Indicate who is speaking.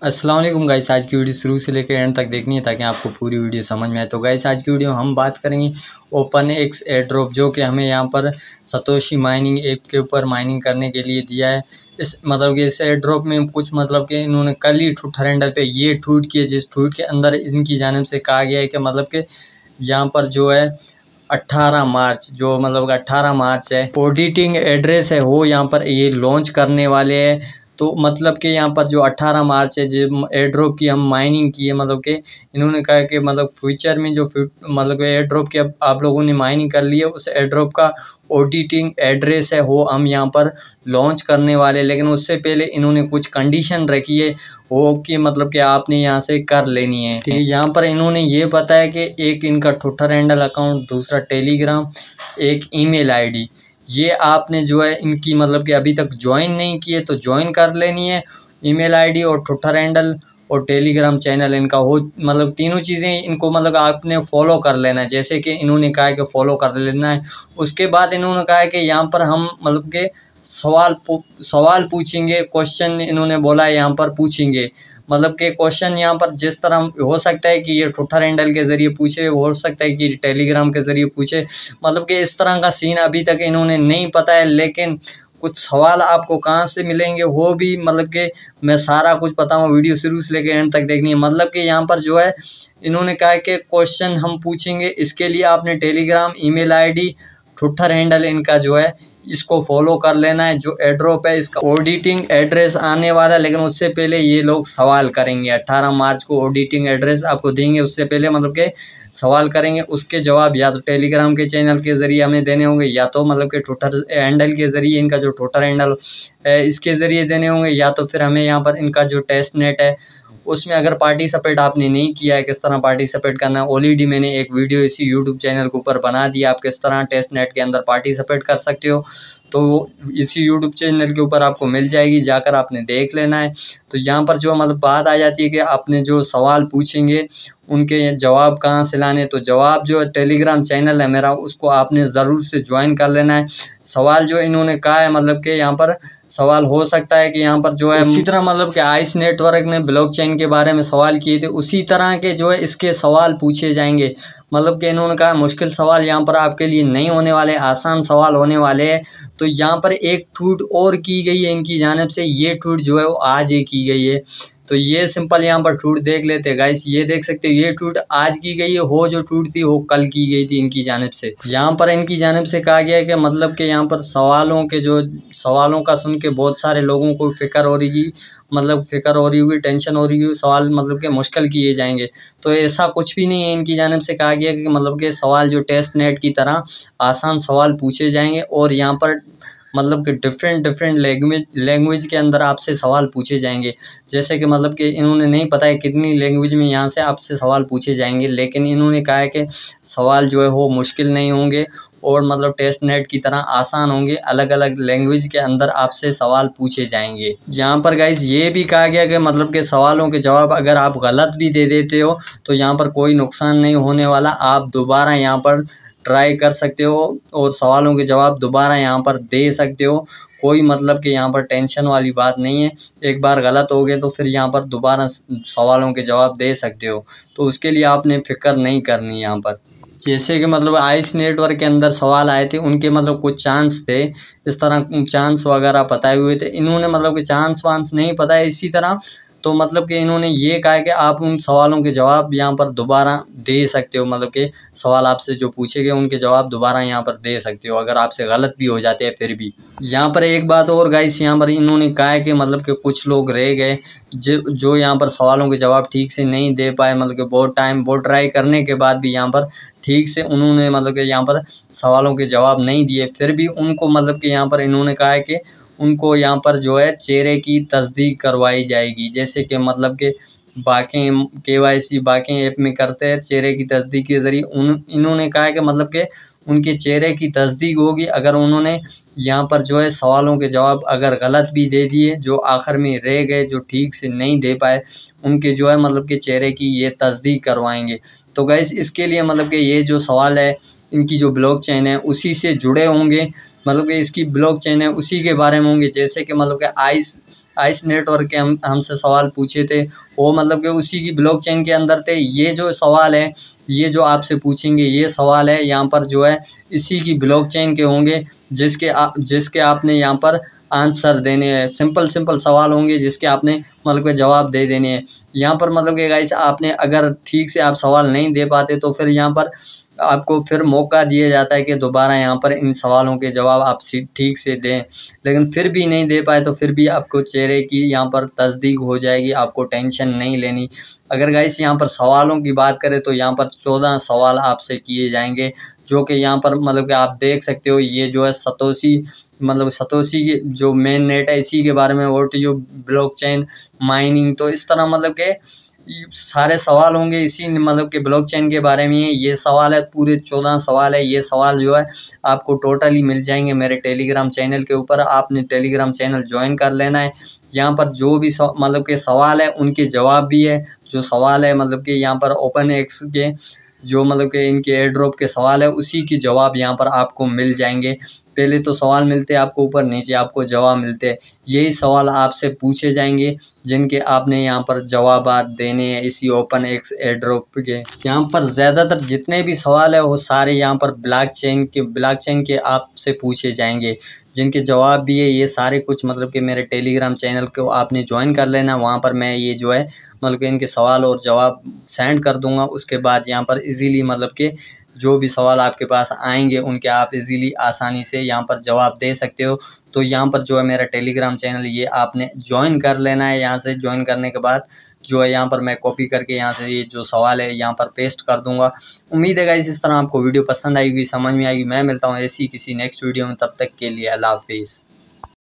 Speaker 1: अस्सलाम वालेकुम गाइस। आज की वीडियो शुरू से लेकर एंड तक देखनी है ताकि आपको पूरी वीडियो समझ में आए। तो गाइस आज की वीडियो हम बात करेंगे ओपन एक्स एयर ड्रॉप, जो कि हमें यहाँ पर सतोशी माइनिंग ऐप के ऊपर माइनिंग करने के लिए दिया है। इस इस एयर ड्रॉप में कुछ कि इन्होंने कल ही ट्विटर हैंडल पे ये ट्वीट किए, जिस ट्वीट के अंदर इनकी जानिब से कहा गया है कि यहाँ पर जो है 18 मार्च जो 18 मार्च है, ऑडिटिंग एड्रेस है वो यहाँ पर ये लॉन्च करने वाले हैं। तो कि यहाँ पर जो 18 मार्च है, जो एयर ड्रॉप की हम माइनिंग की है, इन्होंने कहा कि फ्यूचर में जो एयर ड्रॉप की अब आप लोगों ने माइनिंग कर ली है, उस एयर ड्रॉप का ऑडिटिंग एड्रेस है वो हम यहाँ पर लॉन्च करने वाले। लेकिन उससे पहले इन्होंने कुछ कंडीशन रखी है वो कि आपने यहाँ से कर लेनी है। ठीक है, यहाँ पर इन्होंने ये बताया कि एक इनका ट्विटर हैंडल अकाउंट, दूसरा टेलीग्राम, एक ईमेल आईडी, ये आपने जो है इनकी कि अभी तक ज्वाइन नहीं किए तो ज्वाइन कर लेनी है। ईमेल आईडी और ट्विटर हैंडल और टेलीग्राम चैनल इनका हो तीनों चीज़ें इनको आपने फॉलो कर लेना है, जैसे कि इन्होंने कहा है कि फॉलो कर लेना है। उसके बाद इन्होंने कहा है कि यहाँ पर हम के सवाल पूछेंगे, क्वेश्चन इन्होंने बोला है यहाँ पर पूछेंगे। कि क्वेश्चन यहाँ पर जिस तरह हो सकता है कि ये ट्विटर हैंडल के ज़रिए पूछे, हो सकता है कि टेलीग्राम के ज़रिए पूछे। कि इस तरह का सीन अभी तक इन्होंने नहीं पता है। लेकिन कुछ सवाल आपको कहाँ से मिलेंगे वो भी कि मैं सारा कुछ बताऊँ, वीडियो शुरू से लेकर एंड तक देखनी है। कि यहाँ पर जो है इन्होंने कहा है कि क्वेश्चन हम पूछेंगे, इसके लिए आपने Telegram, email ID, Twitter handle इनका जो है इसको फॉलो कर लेना है। जो एयर ड्रॉप है इसका ऑडिटिंग एड्रेस आने वाला है, लेकिन उससे पहले ये लोग सवाल करेंगे। 18 मार्च को ऑडिटिंग एड्रेस आपको देंगे, उससे पहले के सवाल करेंगे। उसके जवाब या तो टेलीग्राम के चैनल के ज़रिए हमें देने होंगे, या तो कि ट्विटर हैंडल के ज़रिए, इनका जो ट्विटर हैंडल है इसके ज़रिए देने होंगे, या तो फिर हमें यहाँ पर इनका जो टेस्ट नेट है उसमें अगर पार्टिसिपेट आपने नहीं किया है, किस तरह पार्टिसिपेट करना है, ऑलरेडी मैंने एक वीडियो इसी यूट्यूब चैनल के ऊपर बना दिया, आप किस तरह टेस्ट नेट के अंदर पार्टिसिपेट कर सकते हो। तो इसी यूट्यूब चैनल के ऊपर आपको मिल जाएगी, जाकर आपने देख लेना है। तो यहाँ पर जो बात आ जाती है कि आपने जो सवाल पूछेंगे उनके जवाब कहाँ से लाने। तो जवाब जो टेलीग्राम चैनल है मेरा, उसको आपने ज़रूर से ज्वाइन कर लेना है। सवाल जो इन्होंने कहा है कि यहाँ पर सवाल हो सकता है कि यहाँ पर जो है उसी तरह कि आइस नेटवर्क ने ब्लॉकचेन के बारे में सवाल किए थे, उसी तरह के जो है इसके सवाल पूछे जाएंगे। कि इन्होंने कहा मुश्किल सवाल यहाँ पर आपके लिए नहीं होने वाले, आसान सवाल होने वाले हैं। तो यहाँ पर एक ट्वीट और की गई है इनकी जानिब से, ये ट्वीट जो है वो आज ही की गई है। तो ये सिंपल यहाँ पर ट्वीट देख लेते हैं गाइस, ये देख सकते हो, ये ट्वीट आज की गई है। हो जो ट्वीट थी वो कल की गई थी इनकी जानिब से। यहाँ पर इनकी जानिब से कहा गया है कि यहाँ पर सवालों का सुन के बहुत सारे लोगों को फिक्र हो रही होगी, टेंशन हो रही होगी, सवाल कि मुश्किल किए जाएंगे। तो ऐसा कुछ भी नहीं है, इनकी जानिब से कहा गया कि कि सवाल जो टेस्ट नेट की तरह आसान सवाल पूछे जाएंगे, और यहाँ पर कि डिफरेंट लैंग्वेज के अंदर आपसे सवाल पूछे जाएंगे। जैसे कि इन्होंने नहीं पता है कितनी लैंग्वेज में यहाँ से आपसे सवाल पूछे जाएंगे, लेकिन इन्होंने कहा है कि सवाल जो है वो मुश्किल नहीं होंगे और टेस्ट नेट की तरह आसान होंगे। अलग अलग लैंग्वेज के अंदर आपसे सवाल पूछे जाएंगे। यहाँ पर गाइस ये भी कहा गया कि सवालों के जवाब अगर आप गलत भी दे देते हो तो यहाँ पर कोई नुकसान नहीं होने वाला, आप दोबारा यहाँ पर ट्राई कर सकते हो और सवालों के जवाब दोबारा यहाँ पर दे सकते हो। कोई कि यहाँ पर टेंशन वाली बात नहीं है। एक बार गलत हो गए तो फिर यहाँ पर दोबारा सवालों के जवाब दे सकते हो, तो उसके लिए आपने फिक्र नहीं करनी। यहाँ पर जैसे कि आइस नेटवर्क के अंदर सवाल आए थे, उनके कुछ चांस थे, इस तरह चांस वगैरह बताए हुए थे। इन्होंने कि चांस वांस नहीं पता है इसी तरह। तो कि इन्होंने ये कहा है कि आप उन सवालों के जवाब यहाँ पर दोबारा दे सकते हो। कि सवाल आपसे जो पूछे गए उनके जवाब दोबारा यहाँ पर दे सकते हो, अगर आपसे गलत भी हो जाते हैं फिर भी। यहाँ पर एक बात और गाइस, यहाँ पर इन्होंने कहा है कि कुछ लोग रह गए जो यहाँ पर सवालों के जवाब ठीक से नहीं दे पाए। कि बहुत ट्राई करने के बाद भी यहाँ पर ठीक से उन्होंने कि यहाँ पर सवालों के जवाब नहीं दिए, फिर भी उनको कि यहाँ पर इन्होंने कहा है कि उनको यहाँ पर जो है चेहरे की तस्दीक करवाई जाएगी। जैसे कि कि बाकी KYC बाकी ऐप में करते हैं चेहरे की तस्दीक के ज़रिए, इन्होंने कहा है कि उनके चेहरे की तस्दीक होगी अगर उन्होंने यहाँ पर जो है सवालों के जवाब अगर गलत भी दे दिए, जो आखिर में रह गए, जो ठीक से नहीं दे पाए, उनके जो है कि चेहरे की ये तस्दीक करवाएंगे। तो गाइस इसके लिए कि ये जो सवाल है इनकी जो ब्लॉकचेन है उसी से जुड़े होंगे। मतलब कि इसकी ब्लॉकचेन है उसी के बारे में होंगे। जैसे कि मतलब कि आइस नेटवर्क के हमसे सवाल पूछे थे, वो मतलब कि उसी की ब्लॉकचेन के अंदर थे। ये जो सवाल है, ये जो आपसे पूछेंगे ये सवाल है यहाँ पर जो है इसी की ब्लॉकचेन के होंगे, जिसके आपने यहाँ पर आंसर देने हैं। सिंपल सवाल होंगे जिसके आपने मतलब के जवाब दे देने हैं। यहाँ पर मतलब कि गाइस आपने अगर ठीक से आप सवाल नहीं दे पाते तो फिर यहाँ पर आपको फिर मौका दिया जाता है कि दोबारा यहाँ पर इन सवालों के जवाब आप ठीक से दें। लेकिन फिर भी नहीं दे पाए तो फिर भी आपको चेहरे की यहाँ पर तस्दीक हो जाएगी, आपको टेंशन नहीं लेनी। अगर गाइस यहाँ पर सवालों की बात करें तो यहाँ पर 14 सवाल आपसे किए जाएंगे, जो कि यहाँ पर मतलब कि आप देख सकते हो। ये जो है सतोशी की जो मेन नेट है इसी के बारे में, व्हाट यू ब्लॉकचेन माइनिंग। तो इस तरह मतलब के सारे सवाल होंगे इसी मतलब के ब्लॉकचेन के बारे में। ये सवाल है, पूरे 14 सवाल है। ये सवाल जो है आपको टोटली मिल जाएंगे मेरे टेलीग्राम चैनल के ऊपर। आपने टेलीग्राम चैनल ज्वाइन कर लेना है। यहाँ पर जो भी मतलब के सवाल है उनके जवाब भी है। जो सवाल है मतलब कि यहाँ पर ओपन एक्स के जो मतलब कि इनके एयर ड्रॉप के सवाल है उसी की जवाब यहाँ पर आपको मिल जाएंगे। पहले तो सवाल मिलते हैं आपको ऊपर, नीचे आपको जवाब मिलते हैं। यही सवाल आपसे पूछे जाएंगे जिनके आपने यहाँ पर जवाब देने हैं इसी ओपन एक्स एयर ड्रॉप के। यहाँ पर ज़्यादातर जितने भी सवाल है वो सारे यहाँ पर ब्लॉकचेन के आपसे पूछे जाएंगे, जिनके जवाब भी है ये सारे कुछ मतलब कि मेरे टेलीग्राम चैनल को आपने ज्वाइन कर लेना। वहाँ पर मैं ये जो है मतलब कि इनके सवाल और जवाब सेंड कर दूंगा। उसके बाद यहाँ पर इजीली मतलब कि जो भी सवाल आपके पास आएंगे उनके आप इजीली आसानी से यहाँ पर जवाब दे सकते हो। तो यहाँ पर जो है मेरा टेलीग्राम चैनल ये आपने ज्वाइन कर लेना है। यहाँ से ज्वाइन करने के बाद जो है यहाँ पर मैं कॉपी करके यहाँ से ये जो सवाल है यहाँ पर पेस्ट कर दूंगा। उम्मीद है गाइस इस तरह आपको वीडियो पसंद आएगी, समझ में आएगी। मैं मिलता हूँ ऐसी किसी नेक्स्ट वीडियो में, तब तक के लिए अल्लाह हाफिज़।